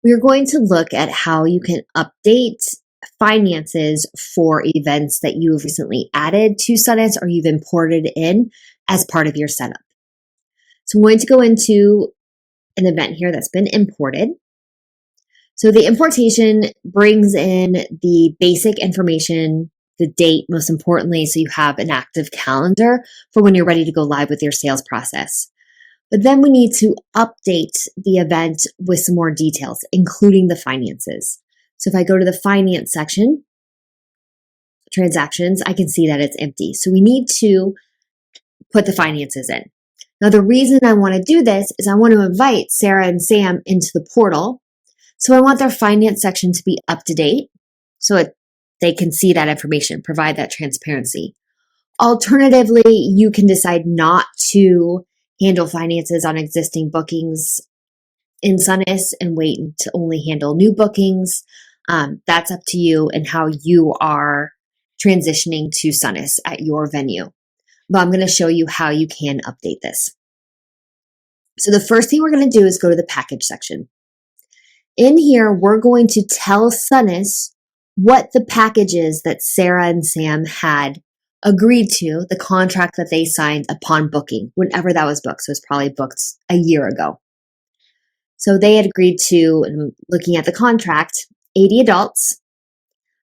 we're going to look at how you can update finances for events that you've recently added to Sonas or you've imported in as part of your setup. So I'm going to go into an event here that's been imported. So the importation brings in the basic information, the date, most importantly, so you have an active calendar for when you're ready to go live with your sales process. But then we need to update the event with some more details, including the finances. So if I go to the finance section, transactions, I can see that it's empty. So we need to put the finances in. Now, the reason I want to do this is I want to invite Sarah and Sam into the portal. So I want their finance section to be up to date so they can see that information, provide that transparency. Alternatively, you can decide not to handle finances on existing bookings in Sonas and wait to only handle new bookings. That's up to you and how you are transitioning to Sonas at your venue. But I'm going to show you how you can update this. So the first thing we're going to do is go to the package section. In here, we're going to tell Sonas what the package is that Sarah and Sam had agreed to, the contract that they signed upon booking, whenever that was booked. So it's probably booked a year ago. So they had agreed to, looking at the contract, 80 adults.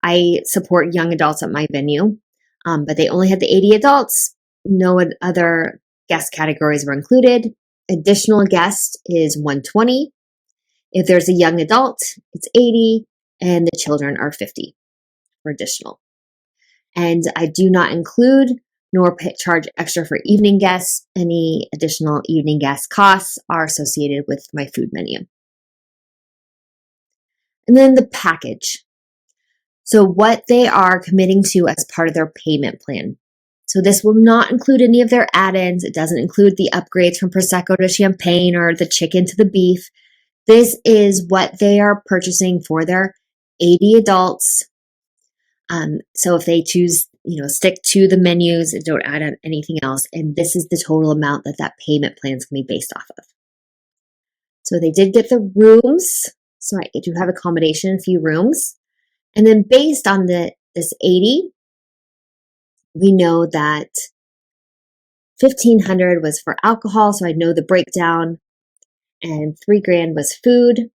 I support young adults at my venue, but they only had the 80 adults. No other guest categories were included. Additional guest is 120. If there's a young adult, it's 80, and the children are 50 for additional. And I do not include nor charge extra for evening guests. Any additional evening guest costs are associated with my food menu. And then the package. So what they are committing to as part of their payment plan. So this will not include any of their add-ins. It doesn't include the upgrades from Prosecco to Champagne or the chicken to the beef. This is what they are purchasing for their 80 adults. So if they choose, stick to the menus and don't add on anything else, and this is the total amount that payment plan is going to be based off of. So they did get the rooms. So I do have accommodation, a few rooms. And then based on this 80, we know that 1,500 was for alcohol. So I know the breakdown. And $3,000 was food,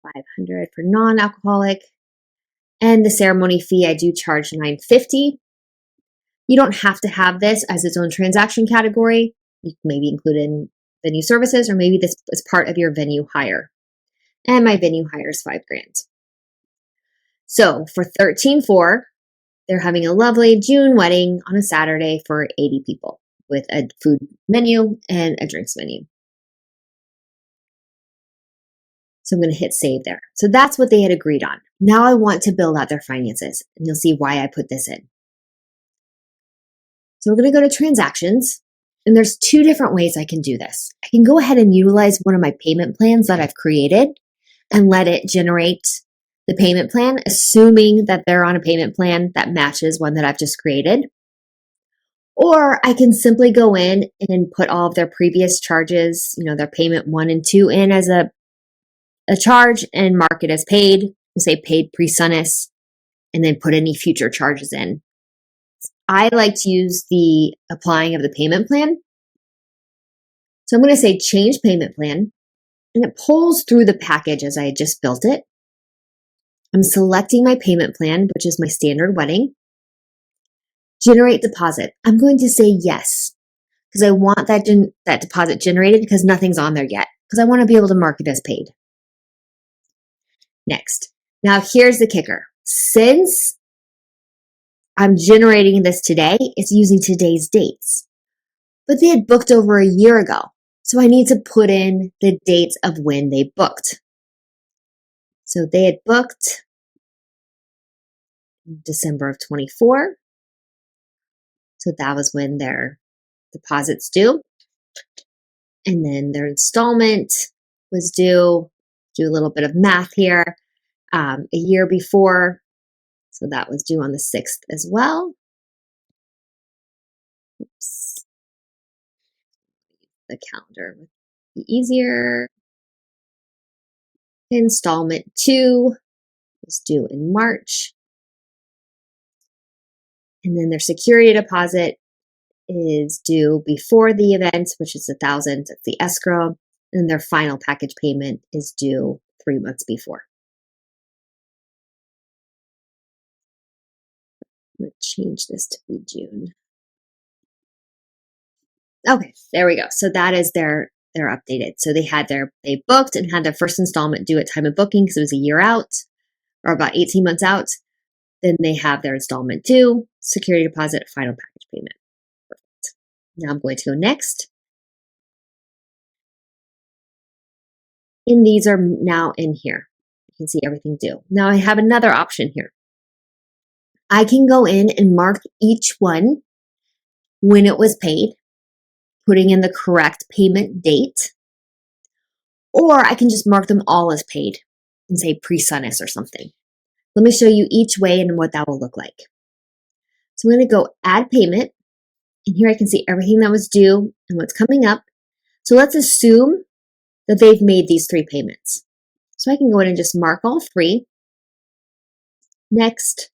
500 for non-alcoholic, and the ceremony fee I do charge $950. You don't have to have this as its own transaction category. You can maybe include in venue services, or maybe this is part of your venue hire. And my venue hire is $5,000. So for $13,400, they're having a lovely June wedding on a Saturday for 80 people with a food menu and a drinks menu. So I'm going to hit save there. So that's what they had agreed on. Now I want to build out their finances, and you'll see why I put this in. So we're going to go to transactions, and there's two different ways I can do this. I can go ahead and utilize one of my payment plans that I've created and let it generate the payment plan, assuming that they're on a payment plan that matches one that I've just created. Or I can simply go in and put all of their previous charges, their payment 1 and 2 in as a charge and mark it as paid, say paid pre-Sonas, and then put any future charges in. I like to use the applying of the payment plan. So I'm going to say change payment plan, and it pulls through the package as I had just built it. I'm selecting my payment plan, which is my standard wedding. Generate deposit. I'm going to say yes, because I want that deposit generated because nothing's on there yet, because I want to be able to mark it as paid. Next. Now here's the kicker. Since I'm generating this today, it's using today's dates. But they had booked over a year ago. So I need to put in the dates of when they booked. So they had booked in December of 24. So that was when their deposits due. And then their installment was due. Do a little bit of math here. A year before. So that was due on the 6th as well. Oops. The calendar would be easier. Installment 2 is due in March. And then their security deposit is due before the event, which is $1,000. That's the escrow. And their final package payment is due 3 months before. I'm going to change this to be June. Okay, there we go. So that is their updated. So they booked and had their first installment due at time of booking because it was a year out or about 18 months out. Then they have their installment due, security deposit, final package payment. Perfect. Now I'm going to go next. And these are now in here. You can see everything due. Now I have another option here. I can go in and mark each one when it was paid, putting in the correct payment date, or I can just mark them all as paid and say pre-Sonas or something. Let me show you each way and what that will look like. So I'm going to go add payment, and here I can see everything that was due and what's coming up. So let's assume that they've made these 3 payments. So I can go in and just mark all 3. Next,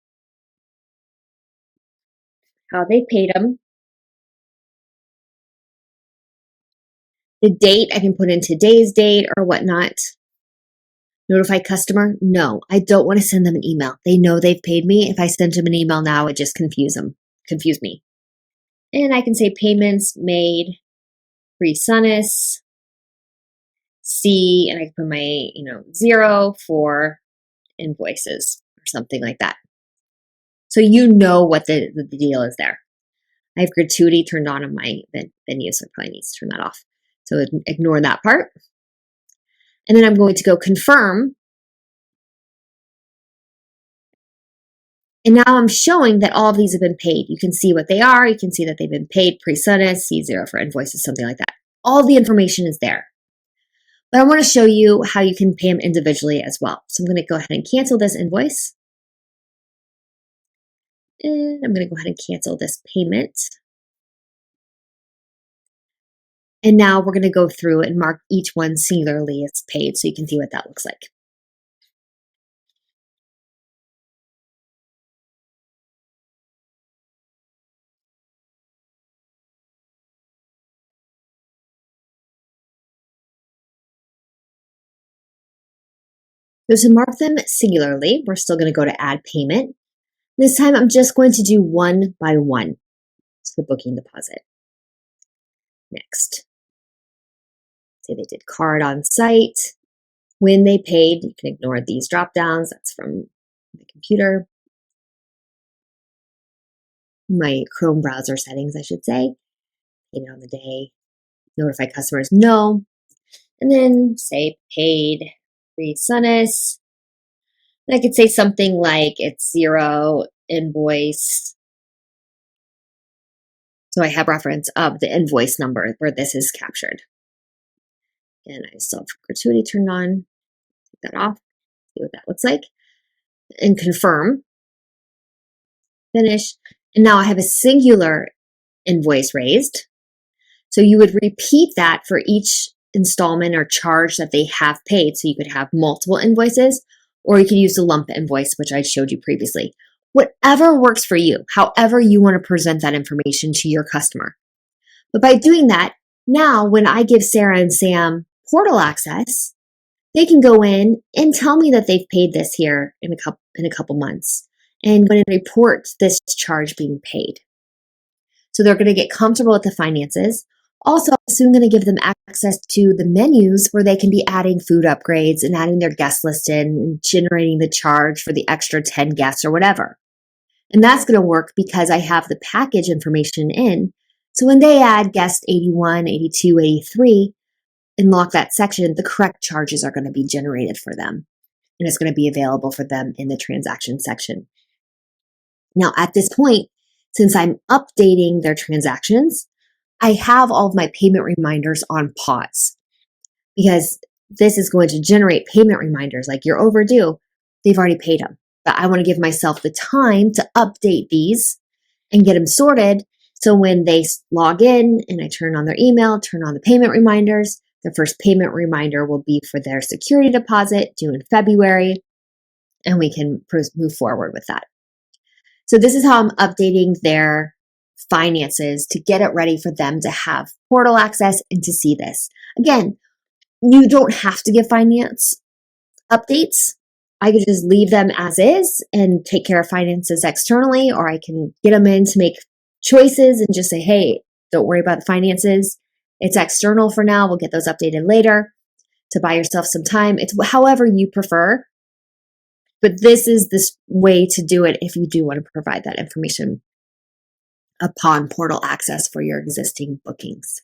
how they paid them. The date, I can put in today's date or whatnot. Notify customer? No, I don't want to send them an email. They know they've paid me. If I send them an email now, it just confuse me. And I can say payments made, pre-Sonas, C, and I can put my 0 for invoices or something like that. So you know what the deal is there. I have gratuity turned on in my venue, so I probably need to turn that off. So ignore that part. And then I'm going to go confirm. And now I'm showing that all of these have been paid. You can see what they are. You can see that they've been paid pre-Sonas, C0 for invoices, something like that. All the information is there. But I want to show you how you can pay them individually as well. So I'm going to go ahead and cancel this invoice. And I'm going to go ahead and cancel this payment. And now we're going to go through and mark each one singularly as paid so you can see what that looks like. So to mark them singularly, we're still going to go to add payment. This time I'm just going to do one by one. So the booking deposit. Next. Say they did card on site. When they paid, you can ignore these drop downs. That's from the computer. My Chrome browser settings, I should say. Paid it on the day. Notify customers, no. And then say paid pre-Sonas. And I could say something like it's 0 invoice. So I have reference of the invoice number where this is captured. And I still have gratuity turned on. Take that off. See what that looks like. And confirm. Finish. And now I have a singular invoice raised. So you would repeat that for each installment or charge that they have paid. So you could have multiple invoices, or you could use the lump invoice, which I showed you previously. Whatever works for you, however you want to present that information to your customer. But by doing that, now when I give Sarah and Sam portal access, they can go in and tell me that they've paid this here in a couple months and go and report this charge being paid. So they're going to get comfortable with the finances. Also, I'm soon going to give them access to the menus where they can be adding food upgrades and adding their guest list in and generating the charge for the extra 10 guests or whatever. And that's going to work because I have the package information in. So when they add guest 81, 82, 83 and lock that section, the correct charges are going to be generated for them. And it's going to be available for them in the transaction section. Now, at this point, since I'm updating their transactions, I have all of my payment reminders on pause because this is going to generate payment reminders like you're overdue. They've already paid them, but I want to give myself the time to update these and get them sorted. So when they log in and I turn on their email, turn on the payment reminders, The first payment reminder will be for their security deposit due in February, and we can move forward with that. So this is how I'm updating their finances to get it ready for them to have portal access and to see this. Again, you don't have to give finance updates. I could just leave them as is and take care of finances externally, or I can get them in to make choices and just say, hey, don't worry about the finances. It's external for now. We'll get those updated later to buy yourself some time. It's however you prefer. But this is this way to do it if you do want to provide that information upon portal access for your existing bookings.